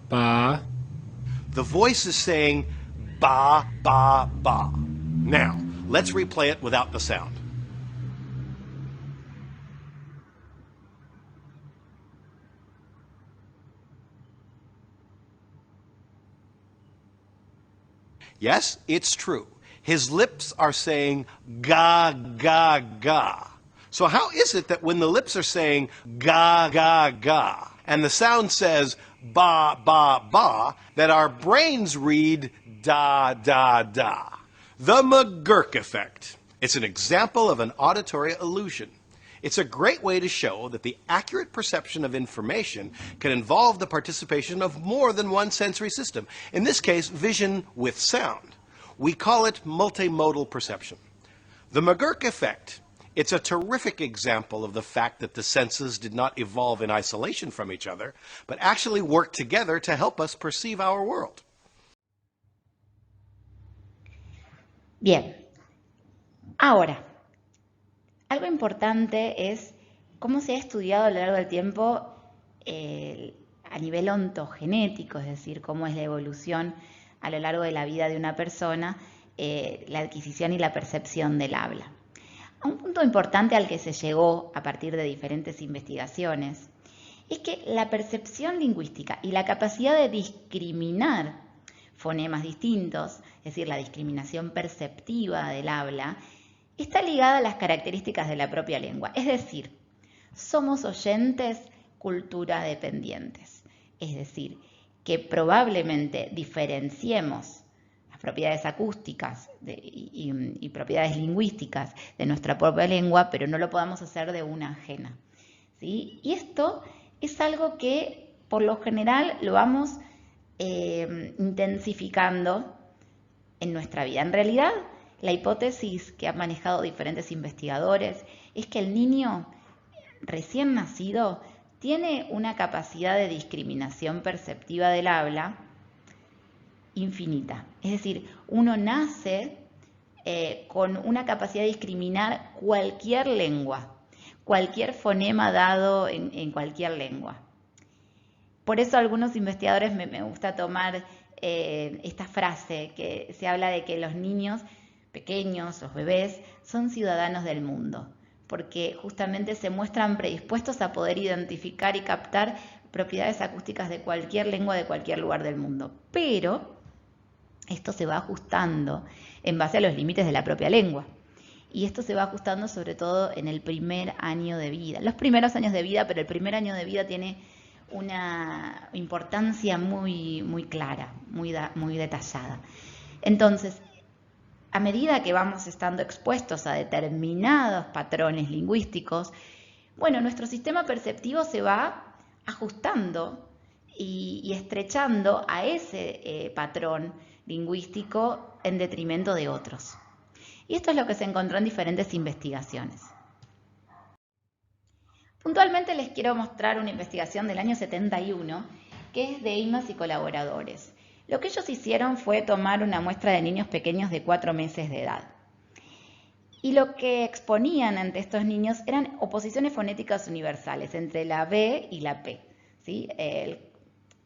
ba.
The voice is saying ba, ba, ba. Now, let's replay it without the sound. Yes, it's true. His lips are saying ga, ga, ga. So how is it that when the lips are saying ga, ga, ga, and the sound says ba, ba, ba, that our brains read da, da, da? The McGurk effect. It's an example of an auditory illusion. It's a great way to show that the accurate perception of information can involve the participation of more than one sensory system, in this case, vision with sound. We call it multimodal perception. The McGurk effect. It's a terrific example of the fact that the senses did not evolve in isolation from each other, but actually work together to help us perceive our world.
Bien, ahora, algo importante es cómo se ha estudiado a lo largo del tiempo a nivel ontogenético, es decir, cómo es la evolución a lo largo de la vida de una persona, la adquisición y la percepción del habla. Un punto importante al que se llegó a partir de diferentes investigaciones es que la percepción lingüística y la capacidad de discriminar fonemas distintos, es decir, la discriminación perceptiva del habla, está ligada a las características de la propia lengua. Es decir, somos oyentes cultura dependientes. Es decir, que probablemente diferenciemos las propiedades acústicas y propiedades lingüísticas de nuestra propia lengua, pero no lo podamos hacer de una ajena, ¿sí? Y esto es algo que por lo general lo vamos intensificando en nuestra vida. En realidad, la hipótesis que han manejado diferentes investigadores es que el niño recién nacido tiene una capacidad de discriminación perceptiva del habla infinita. Es decir, uno nace con una capacidad de discriminar cualquier lengua, cualquier fonema dado en cualquier lengua. Por eso algunos investigadores me gusta tomar esta frase que se habla de que los niños pequeños, los bebés, son ciudadanos del mundo, porque justamente se muestran predispuestos a poder identificar y captar propiedades acústicas de cualquier lengua, de cualquier lugar del mundo. Pero esto se va ajustando en base a los límites de la propia lengua. Y esto se va ajustando sobre todo en el primer año de vida. Los primeros años de vida, pero el primer año de vida tiene una importancia muy clara, muy detallada. Entonces, a medida que vamos estando expuestos a determinados patrones lingüísticos, bueno, nuestro sistema perceptivo se va ajustando y estrechando a ese patrón lingüístico en detrimento de otros. Y esto es lo que se encontró en diferentes investigaciones. Puntualmente les quiero mostrar una investigación del año 71, que es de Eimas y colaboradores. Lo que ellos hicieron fue tomar una muestra de niños pequeños de 4 meses de edad. Y lo que exponían ante estos niños eran oposiciones fonéticas universales entre la B y la P, ¿sí?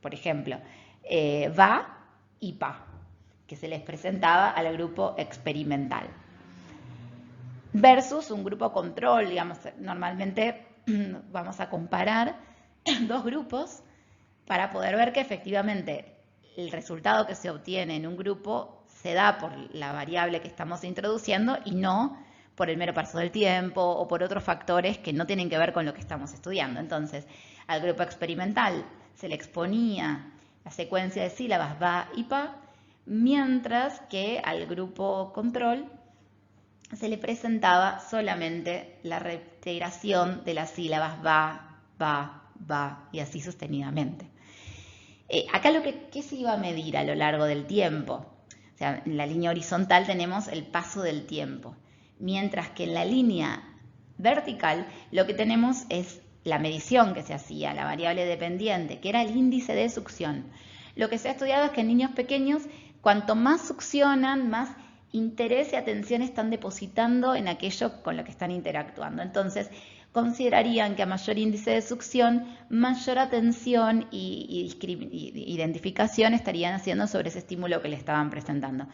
Por ejemplo, va y pa, que se les presentaba al grupo experimental. Versus un grupo control, digamos, normalmente vamos a comparar dos grupos para poder ver que efectivamente el resultado que se obtiene en un grupo se da por la variable que estamos introduciendo y no por el mero paso del tiempo o por otros factores que no tienen que ver con lo que estamos estudiando. Entonces, al grupo experimental se le exponía la secuencia de sílabas va y pa, mientras que al grupo control se le presentaba solamente la reiteración de las sílabas va y así sostenidamente. Acá ¿qué se iba a medir a lo largo del tiempo? O sea, en la línea horizontal tenemos el paso del tiempo, mientras que en la línea vertical lo que tenemos es la medición que se hacía, la variable dependiente, que era el índice de succión. Lo que se ha estudiado es que en niños pequeños, cuanto más succionan, más interés y atención están depositando en aquello con lo que están interactuando. Entonces, considerarían que a mayor índice de succión, mayor atención y identificación estarían haciendo sobre ese estímulo que le estaban presentando.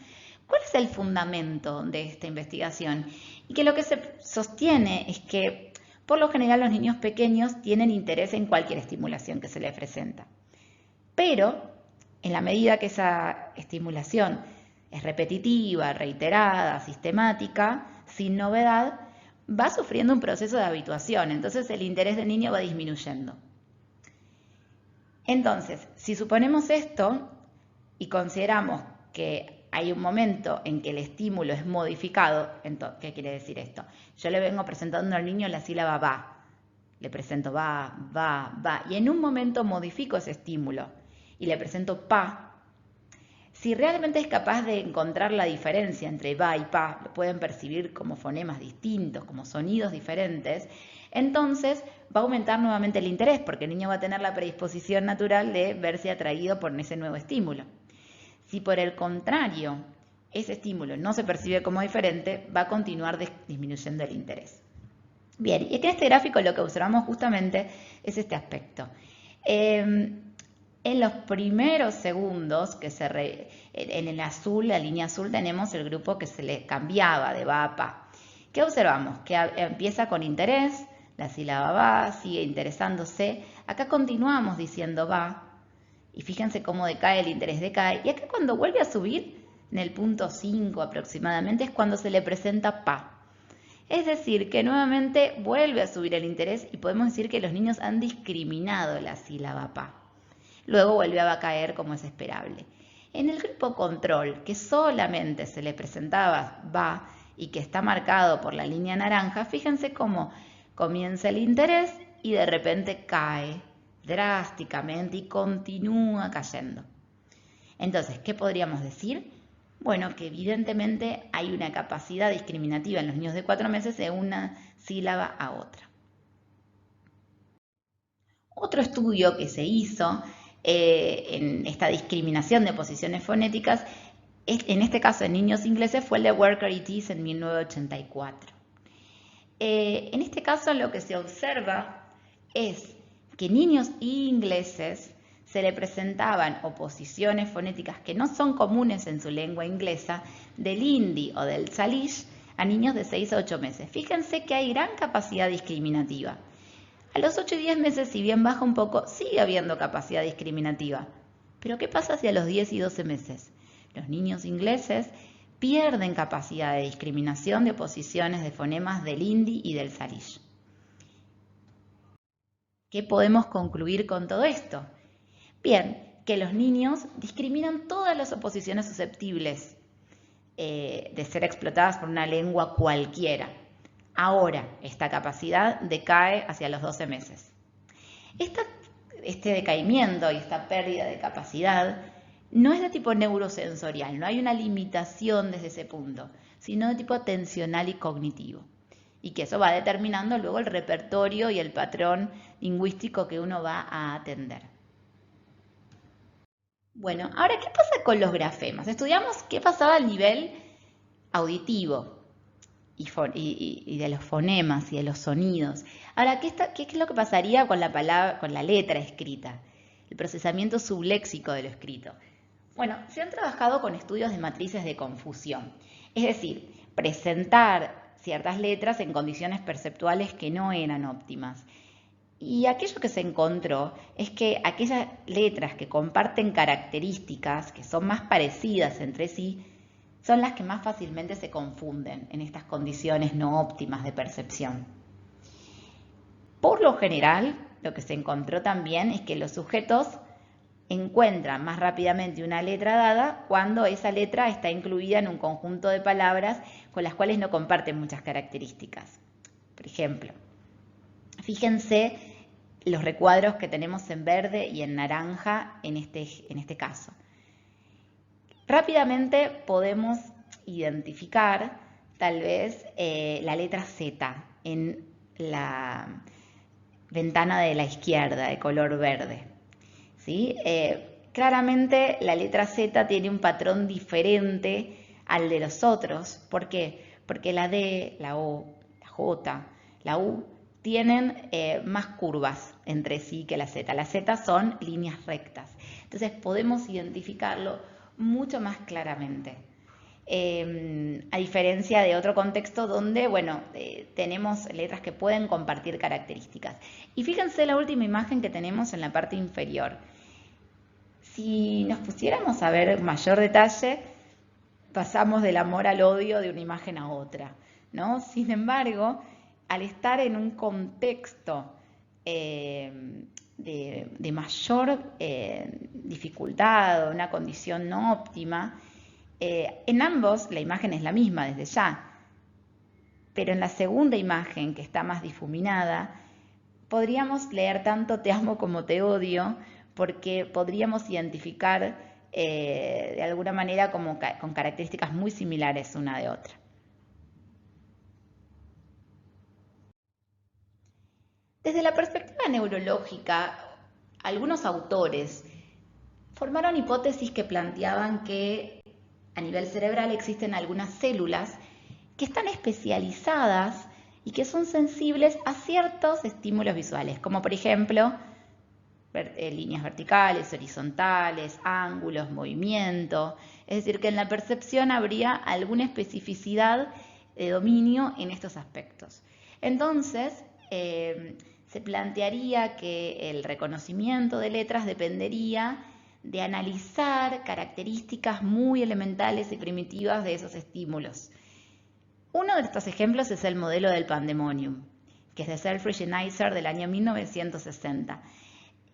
¿Cuál es el fundamento de esta investigación? Y que lo que se sostiene es que, por lo general, los niños pequeños tienen interés en cualquier estimulación que se les presenta. Pero, en la medida que esa estimulación es repetitiva, reiterada, sistemática, sin novedad, va sufriendo un proceso de habituación, entonces el interés del niño va disminuyendo. Entonces, si suponemos esto y consideramos que hay un momento en que el estímulo es modificado, entonces, ¿qué quiere decir esto? Yo le vengo presentando al niño la sílaba va, le presento va, y en un momento modifico ese estímulo y le presento pa. Si realmente es capaz de encontrar la diferencia entre va y pa, lo pueden percibir como fonemas distintos, como sonidos diferentes, entonces va a aumentar nuevamente el interés, porque el niño va a tener la predisposición natural de verse atraído por ese nuevo estímulo. Si por el contrario ese estímulo no se percibe como diferente, va a continuar disminuyendo el interés. Bien, y en este gráfico lo que observamos justamente es este aspecto. En los primeros segundos, en el azul, la línea azul, tenemos el grupo que se le cambiaba de va a pa. ¿Qué observamos? Que empieza con interés, la sílaba va, sigue interesándose. Acá continuamos diciendo va, y fíjense cómo decae el interés, decae. Y acá cuando vuelve a subir, en el punto 5 aproximadamente, es cuando se le presenta pa. Es decir, que nuevamente vuelve a subir el interés y podemos decir que los niños han discriminado la sílaba pa. Luego vuelve a caer como es esperable. En el grupo control, que solamente se le presentaba va y que está marcado por la línea naranja, fíjense cómo comienza el interés y de repente cae drásticamente y continúa cayendo. Entonces, ¿qué podríamos decir? Bueno, que evidentemente hay una capacidad discriminativa en los niños de 4 meses de una sílaba a otra. Otro estudio que se hizo en esta discriminación de oposiciones fonéticas, en este caso en niños ingleses, fue el de Worker et al. En 1984. En este caso lo que se observa es que niños ingleses se le presentaban oposiciones fonéticas que no son comunes en su lengua inglesa del hindi o del salish a niños de 6 a 8 meses. Fíjense que hay gran capacidad discriminativa. A los 8 y 10 meses, si bien baja un poco, sigue habiendo capacidad discriminativa. Pero ¿qué pasa si a los 10 y 12 meses? Los niños ingleses pierden capacidad de discriminación de oposiciones de fonemas del hindi y del salish. ¿Qué podemos concluir con todo esto? Bien, que los niños discriminan todas las oposiciones susceptibles de ser explotadas por una lengua cualquiera. Ahora, esta capacidad decae hacia los 12 meses. Este decaimiento y esta pérdida de capacidad no es de tipo neurosensorial, no hay una limitación desde ese punto, sino de tipo atencional y cognitivo. Y que eso va determinando luego el repertorio y el patrón lingüístico que uno va a atender. Bueno, ahora, ¿qué pasa con los grafemas? Estudiamos qué pasaba al nivel auditivo y de los fonemas y de los sonidos. Ahora, ¿qué es lo que pasaría con la letra escrita? El procesamiento subléxico de lo escrito. Bueno, se han trabajado con estudios de matrices de confusión. Es decir, presentar ciertas letras en condiciones perceptuales que no eran óptimas. Y aquello que se encontró es que aquellas letras que comparten características que son más parecidas entre sí son las que más fácilmente se confunden en estas condiciones no óptimas de percepción. Por lo general, lo que se encontró también es que los sujetos encuentran más rápidamente una letra dada cuando esa letra está incluida en un conjunto de palabras con las cuales no comparten muchas características. Por ejemplo, fíjense los recuadros que tenemos en verde y en naranja en este caso. Rápidamente podemos identificar tal vez la letra Z en la ventana de la izquierda de color verde. ¿Sí? Claramente la letra Z tiene un patrón diferente al de los otros. ¿Por qué? Porque la D, la O, la J, la U tienen más curvas entre sí que la Z. Las Z son líneas rectas. Entonces podemos identificarlo mucho más claramente. A diferencia de otro contexto donde, bueno, tenemos letras que pueden compartir características. Y fíjense la última imagen que tenemos en la parte inferior. Si nos pusiéramos a ver mayor detalle, pasamos del amor al odio de una imagen a otra, ¿no? Sin embargo, al estar en un contexto de mayor dificultad, una condición no óptima, en ambos la imagen es la misma desde ya, pero en la segunda imagen, que está más difuminada, podríamos leer tanto te amo como te odio, porque podríamos identificar de alguna manera con características muy similares una de otra. Desde la perspectiva neurológica, algunos autores formaron hipótesis que planteaban que a nivel cerebral existen algunas células que están especializadas y que son sensibles a ciertos estímulos visuales, como por ejemplo líneas verticales, horizontales, ángulos, movimiento. Es decir, que en la percepción habría alguna especificidad de dominio en estos aspectos. Entonces, se plantearía que el reconocimiento de letras dependería de analizar características muy elementales y primitivas de esos estímulos. Uno de estos ejemplos es el modelo del Pandemonium, que es de Selfridge y Neisser del año 1960.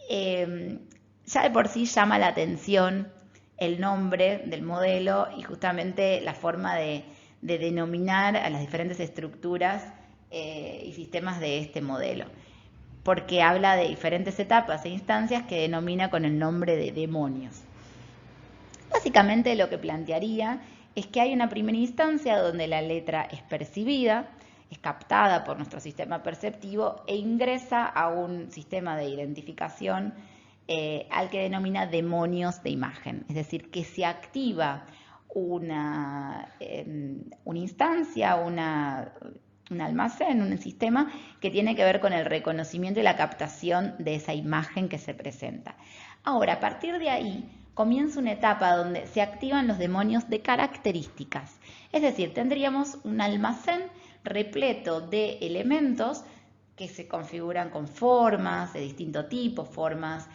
Ya de por sí llama la atención el nombre del modelo y justamente la forma de denominar a las diferentes estructuras y sistemas de este modelo, porque habla de diferentes etapas e instancias que denomina con el nombre de demonios. Básicamente lo que plantearía es que hay una primera instancia donde la letra es percibida, es captada por nuestro sistema perceptivo e ingresa a un sistema de identificación al que denomina demonios de imagen. Es decir, que se activa una instancia, un almacén, un sistema que tiene que ver con el reconocimiento y la captación de esa imagen que se presenta. Ahora, a partir de ahí, comienza una etapa donde se activan los demonios de características. Es decir, tendríamos un almacén repleto de elementos que se configuran con formas de distinto tipo, formas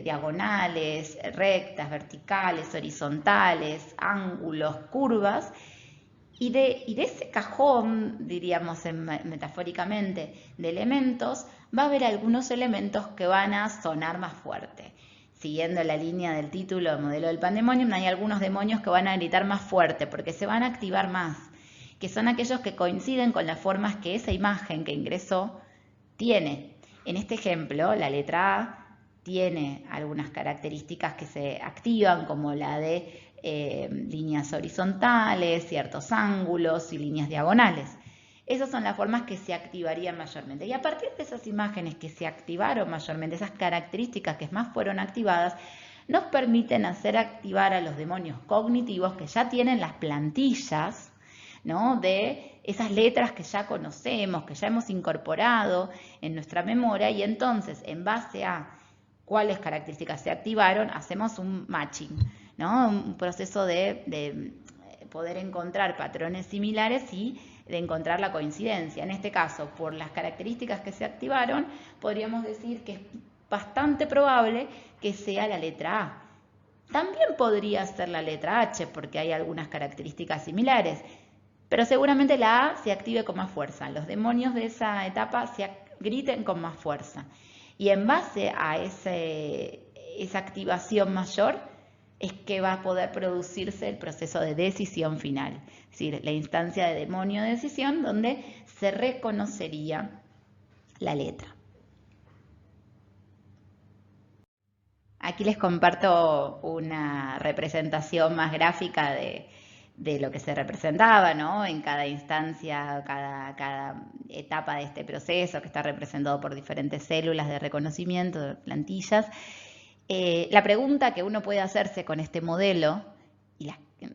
diagonales, rectas, verticales, horizontales, ángulos, curvas, y de ese cajón, diríamos metafóricamente, de elementos, va a haber algunos elementos que van a sonar más fuerte. Siguiendo la línea del título del modelo del Pandemonium, hay algunos demonios que van a gritar más fuerte porque se van a activar más, que son aquellos que coinciden con las formas que esa imagen que ingresó tiene. En este ejemplo, la letra A tiene algunas características que se activan, como la de líneas horizontales, ciertos ángulos y líneas diagonales. Esas son las formas que se activarían mayormente. Y a partir de esas imágenes que se activaron mayormente, esas características que más fueron activadas, nos permiten hacer activar a los demonios cognitivos que ya tienen las plantillas, ¿no?, de esas letras que ya conocemos, que ya hemos incorporado en nuestra memoria, y entonces, en base a cuáles características se activaron, hacemos un matching, ¿no?, un proceso de poder encontrar patrones similares y de encontrar la coincidencia. En este caso, por las características que se activaron, podríamos decir que es bastante probable que sea la letra A. También podría ser la letra H, porque hay algunas características similares, pero seguramente la A se active con más fuerza. Los demonios de esa etapa se griten con más fuerza. Y en base a esa activación mayor, es que va a poder producirse el proceso de decisión final, es decir, la instancia de demonio de decisión donde se reconocería la letra. Aquí les comparto una representación más gráfica de lo que se representaba, ¿no?, en cada instancia, cada etapa de este proceso, que está representado por diferentes células de reconocimiento, de plantillas. La pregunta que uno puede hacerse con este modelo, y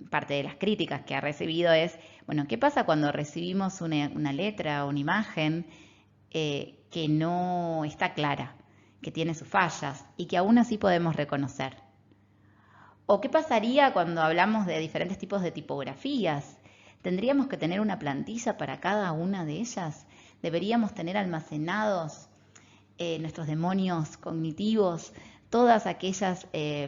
parte de las críticas que ha recibido es, bueno, ¿qué pasa cuando recibimos una letra o una imagen que no está clara, que tiene sus fallas y que aún así podemos reconocer? ¿O qué pasaría cuando hablamos de diferentes tipos de tipografías? ¿Tendríamos que tener una plantilla para cada una de ellas? ¿Deberíamos tener almacenados nuestros demonios cognitivos, todas aquellas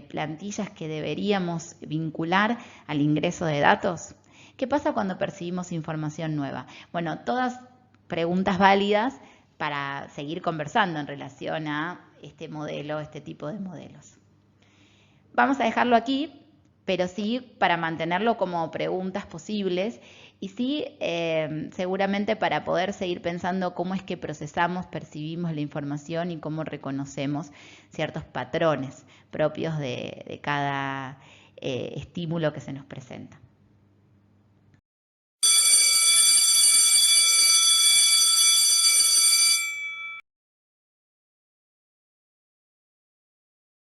plantillas que deberíamos vincular al ingreso de datos? ¿Qué pasa cuando percibimos información nueva? Bueno, todas preguntas válidas para seguir conversando en relación a este modelo, este tipo de modelos. Vamos a dejarlo aquí, pero sí para mantenerlo como preguntas posibles y sí seguramente para poder seguir pensando cómo es que procesamos, percibimos la información y cómo reconocemos ciertos patrones propios de cada estímulo que se nos presenta.